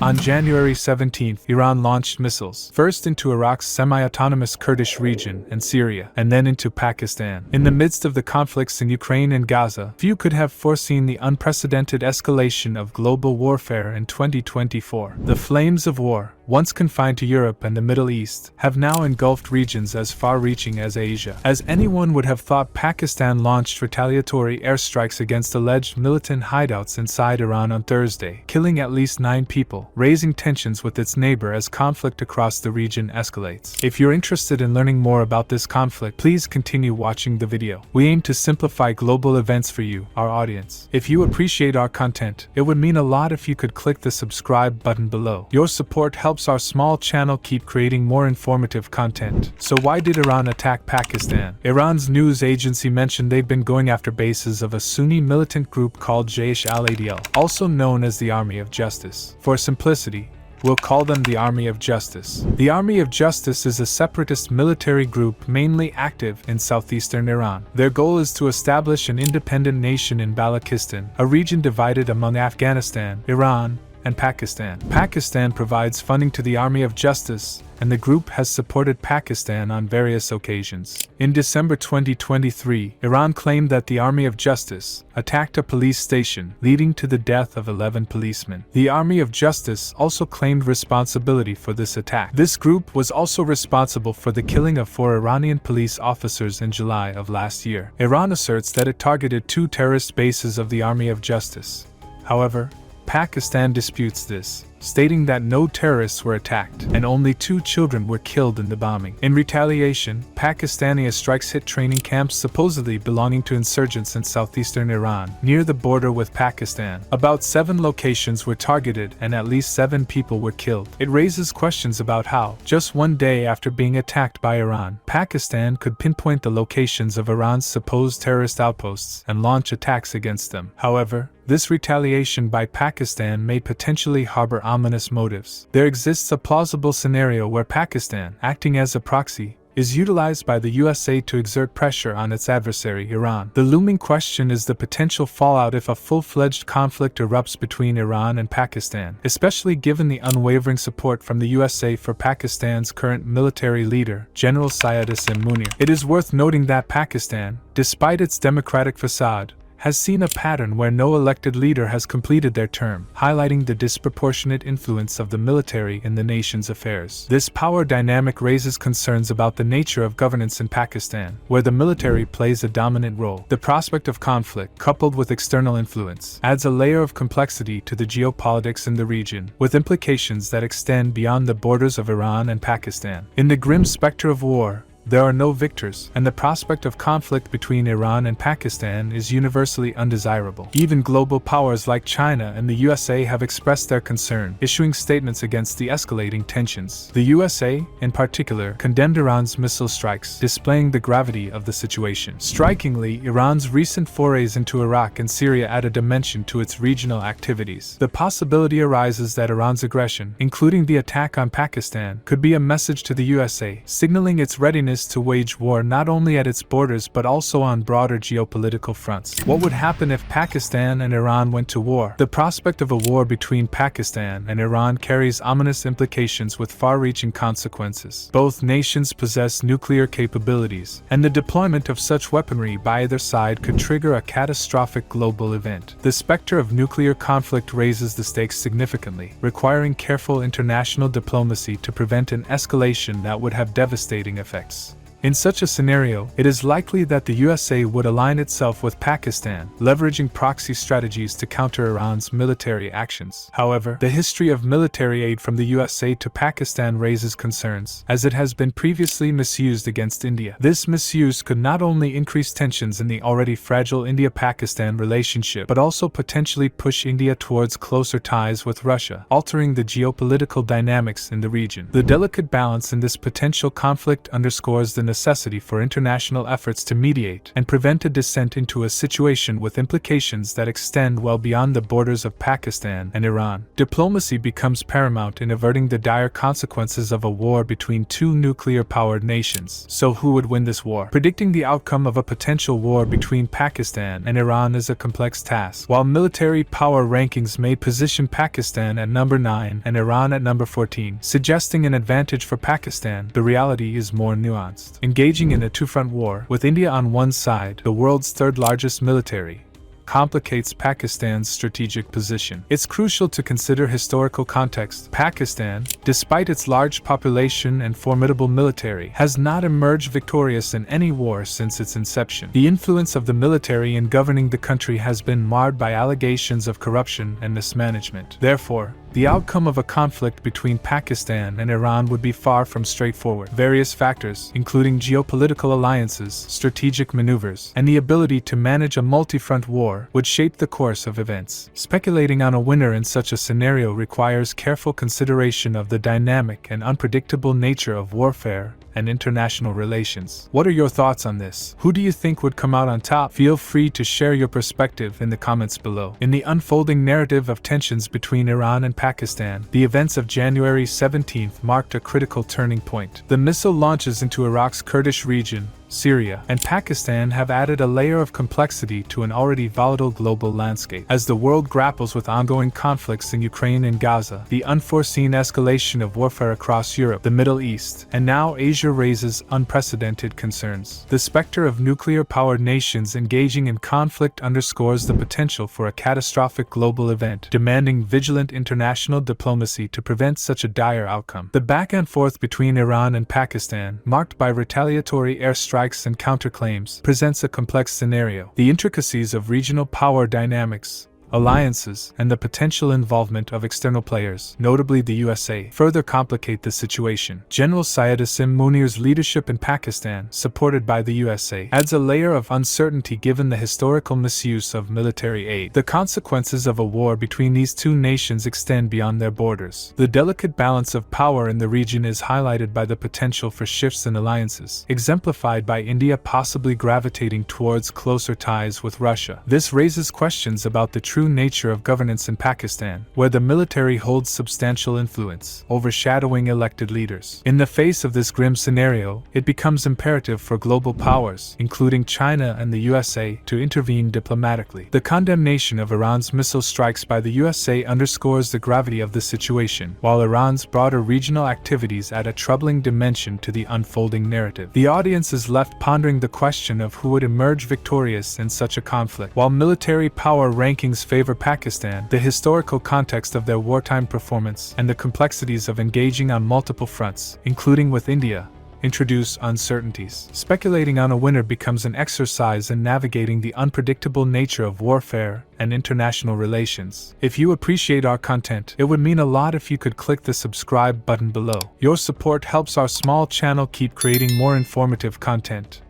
On January 17, Iran launched missiles, first into Iraq's semi-autonomous Kurdish region and Syria, and then into Pakistan. In the midst of the conflicts in Ukraine and Gaza, few could have foreseen the unprecedented escalation of global warfare in 2024. The flames of war, once confined to Europe and the Middle East, have now engulfed regions as far-reaching as Asia. As anyone would have thought, Pakistan launched retaliatory airstrikes against alleged militant hideouts inside Iran on Thursday, killing at least 9 people, raising tensions with its neighbor as conflict across the region escalates. If you're interested in learning more about this conflict, please continue watching the video. We aim to simplify global events for you, our audience. If you appreciate our content, it would mean a lot if you could click the subscribe button below. Your support helps our small channel keep creating more informative content. So why did Iran attack Pakistan? Iran's news agency mentioned they've been going after bases of a Sunni militant group called Jaish al-Adl, also known as the Army of Justice. For simplicity, we'll call them the Army of Justice. The Army of Justice is a separatist military group mainly active in southeastern Iran. Their goal is to establish an independent nation in Balochistan, a region divided among Afghanistan, Iran, and Pakistan. Pakistan provides funding to the Army of Justice, and the group has supported Pakistan on various occasions. In December 2023, Iran claimed that the Army of Justice attacked a police station, leading to the death of 11 policemen. The Army of Justice also claimed responsibility for this attack. This group was also responsible for the killing of 4 Iranian police officers in July of last year. Iran asserts that it targeted 2 terrorist bases of the Army of Justice. However, Pakistan disputes this, stating that no terrorists were attacked and only 2 children were killed in the bombing. In retaliation, Pakistani airstrikes hit training camps supposedly belonging to insurgents in southeastern Iran, near the border with Pakistan. About 7 locations were targeted and at least 7 people were killed. It raises questions about how, just one day after being attacked by Iran, Pakistan could pinpoint the locations of Iran's supposed terrorist outposts and launch attacks against them. However, this retaliation by Pakistan may potentially harbor ominous motives. There exists a plausible scenario where Pakistan, acting as a proxy, is utilized by the USA to exert pressure on its adversary, Iran. The looming question is the potential fallout if a full-fledged conflict erupts between Iran and Pakistan, especially given the unwavering support from the USA for Pakistan's current military leader, General Syed Hashim Munir. It is worth noting that Pakistan, despite its democratic facade, has seen a pattern where no elected leader has completed their term, highlighting the disproportionate influence of the military in the nation's affairs. This power dynamic raises concerns about the nature of governance in Pakistan, where the military plays a dominant role. The prospect of conflict, coupled with external influence, adds a layer of complexity to the geopolitics in the region, with implications that extend beyond the borders of Iran and Pakistan. In the grim specter of war, there are no victors, and the prospect of conflict between Iran and Pakistan is universally undesirable. Even global powers like China and the USA have expressed their concern, issuing statements against the escalating tensions. The USA, in particular, condemned Iran's missile strikes, displaying the gravity of the situation. Strikingly, Iran's recent forays into Iraq and Syria add a dimension to its regional activities. The possibility arises that Iran's aggression, including the attack on Pakistan, could be a message to the USA, signaling its readiness to wage war not only at its borders but also on broader geopolitical fronts. What would happen if Pakistan and Iran went to war? The prospect of a war between Pakistan and Iran carries ominous implications with far-reaching consequences. Both nations possess nuclear capabilities, and the deployment of such weaponry by either side could trigger a catastrophic global event. The specter of nuclear conflict raises the stakes significantly, requiring careful international diplomacy to prevent an escalation that would have devastating effects. In such a scenario, it is likely that the USA would align itself with Pakistan, leveraging proxy strategies to counter Iran's military actions. However, the history of military aid from the USA to Pakistan raises concerns, as it has been previously misused against India. This misuse could not only increase tensions in the already fragile India-Pakistan relationship, but also potentially push India towards closer ties with Russia, altering the geopolitical dynamics in the region. The delicate balance in this potential conflict underscores the necessity for international efforts to mediate and prevent a descent into a situation with implications that extend well beyond the borders of Pakistan and Iran. Diplomacy becomes paramount in averting the dire consequences of a war between two nuclear-powered nations. So who would win this war? Predicting the outcome of a potential war between Pakistan and Iran is a complex task. While military power rankings may position Pakistan at number 9 and Iran at number 14, suggesting an advantage for Pakistan, the reality is more nuanced. Engaging in a two-front war, with India on one side, the world's third-largest military, complicates Pakistan's strategic position. It's crucial to consider historical context. Pakistan, despite its large population and formidable military, has not emerged victorious in any war since its inception. The influence of the military in governing the country has been marred by allegations of corruption and mismanagement. Therefore, the outcome of a conflict between Pakistan and Iran would be far from straightforward. Various factors, including geopolitical alliances, strategic maneuvers, and the ability to manage a multi-front war, would shape the course of events. Speculating on a winner in such a scenario requires careful consideration of the dynamic and unpredictable nature of warfare and international relations. What are your thoughts on this? Who do you think would come out on top? Feel free to share your perspective in the comments below. In the unfolding narrative of tensions between Iran and Pakistan, the events of January 17th marked a critical turning point. The missile launches into Iraq's Kurdish region, Syria, and Pakistan have added a layer of complexity to an already volatile global landscape. As the world grapples with ongoing conflicts in Ukraine and Gaza, the unforeseen escalation of warfare across Europe, the Middle East, and now Asia raises unprecedented concerns. The specter of nuclear-powered nations engaging in conflict underscores the potential for a catastrophic global event, demanding vigilant international diplomacy to prevent such a dire outcome. The back and forth between Iran and Pakistan, marked by retaliatory airstrikes and counterclaims, presents a complex scenario. The intricacies of regional power dynamics, alliances, and the potential involvement of external players, notably the USA, further complicate the situation. General Syed Asim Munir's leadership in Pakistan, supported by the USA, adds a layer of uncertainty given the historical misuse of military aid. The consequences of a war between these two nations extend beyond their borders. The delicate balance of power in the region is highlighted by the potential for shifts in alliances, exemplified by India possibly gravitating towards closer ties with Russia. This raises questions about the true nature of governance in Pakistan, where the military holds substantial influence, overshadowing elected leaders. In the face of this grim scenario, it becomes imperative for global powers, including China and the USA, to intervene diplomatically. The condemnation of Iran's missile strikes by the USA underscores the gravity of the situation, while Iran's broader regional activities add a troubling dimension to the unfolding narrative. The audience is left pondering the question of who would emerge victorious in such a conflict. While military power rankings favor Pakistan, the historical context of their wartime performance and the complexities of engaging on multiple fronts, including with India, introduce uncertainties. Speculating on a winner becomes an exercise in navigating the unpredictable nature of warfare and international relations. If you appreciate our content, it would mean a lot if you could click the subscribe button below. Your support helps our small channel keep creating more informative content.